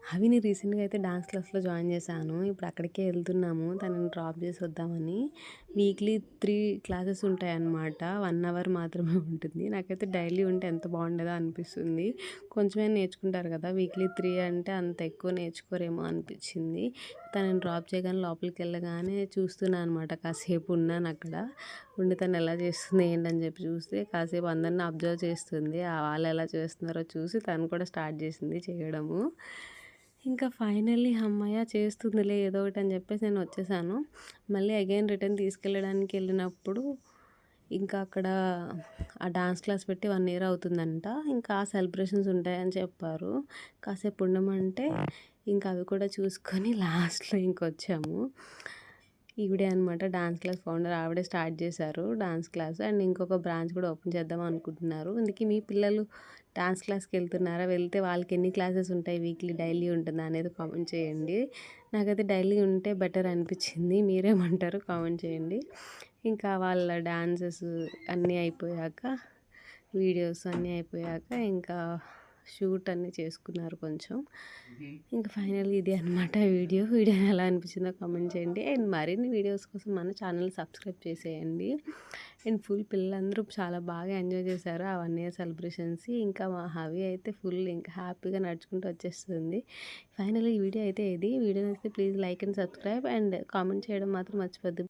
అవిని రీసెంట్‌గా అయితే డాన్స్ క్లాస్‌లో జాయిన్ చేశాను. ఇప్పుడు అక్కడికే వెళ్తున్నాము. తనని డ్రాప్ చేసి వద్దామని. వీక్లీ 3 క్లాసెస్ ఉంటాయన్నమాట. 1 అవర్ మాత్రమే ఉంటుంది. నాకైతే డైలీ ఉంటే ఎంత బాగుండేదో అనిపిస్తుంది. కొంచెమే నేర్చుకుంటారు కదా! వీక్లీ 3 అంటే అంత ఎక్కువ నేర్చుకోరేమో అనిపించింది. తనని డ్రాప్ చేయగానే లోపలికి వెళ్ళగానే చూస్తున్నా అనమాట. కాసేపు ఉన్నానక్కడ. ఉండి తను ఎలా చేస్తుంది ఏంటని చెప్పి చూస్తే కాసేపు అందరిని అబ్జర్వ్ చేస్తుంది. వాళ్ళు ఎలా చేస్తున్నారో చూసి తను కూడా స్టార్ట్ చేసింది చేయడము. ఇంకా ఫైనల్లీ హమ్మయ్య! చేస్తుందిలే ఏదో ఒకటి అని చెప్పేసి నేను వచ్చేసాను. మళ్ళీ అగైన్ రిటర్న్ తీసుకెళ్ళడానికి వెళ్ళినప్పుడు ఇంకా అక్కడ ఆ డాన్స్ క్లాస్ పెట్టి 1 ఇయర్ అవుతుందంట. ఇంకా సెలబ్రేషన్స్ ఉంటాయని చెప్పారు. కాసేపు ఉండమంటే ఇంకా అవి కూడా చూసుకొని లాస్ట్‌లో ఇంకొచ్చాము. ఈవిడే అనమాట డాన్స్ క్లాస్ ఫౌండర్. ఆవిడే స్టార్ట్ చేశారు డాన్స్ క్లాస్. అండ్ ఇంకొక బ్రాంచ్ కూడా ఓపెన్ చేద్దాం అనుకుంటున్నారు. ఇందుకే మీ పిల్లలు డాన్స్ క్లాస్‌కి వెళ్తున్నారా? వెళ్తే వాళ్ళకి ఎన్ని క్లాసెస్ ఉంటాయి? వీక్లీ డైలీ ఉంటుందా అనేది కామెంట్ చేయండి. నాకైతే డైలీ ఉంటే బెటర్ అనిపించింది. మీరేమంటారు కామెంట్ చేయండి. ఇంకా వాళ్ళ డాన్సెస్ అన్నీ అయిపోయాక, వీడియోస్ అన్నీ అయిపోయాక ఇంకా షూట్ అన్నీ చేసుకున్నారు కొంచెం. ఇంకా ఫైనల్లీ ఇదే అనమాట వీడియో. వీడియో ఎలా అనిపించిందో కామెంట్ చేయండి. అండ్ మరిన్ని వీడియోస్ కోసం మన ఛానల్ సబ్స్క్రైబ్ చేసేయండి. అండ్ ఫుల్ పిల్లలందరూ చాలా బాగా ఎంజాయ్ చేశారు ఆ 1 ఇయర్ సెలబ్రేషన్స్. ఇంకా మా హవి అయితే ఫుల్ ఇంకా హ్యాపీగా నడుచుకుంటూ వచ్చేస్తుంది. ఫైనల్లీ ఈ వీడియో అయితే ఇది. వీడియో నచ్చితే please like and subscribe and comment చేయడం మాత్రం మర్చిపోద్దు.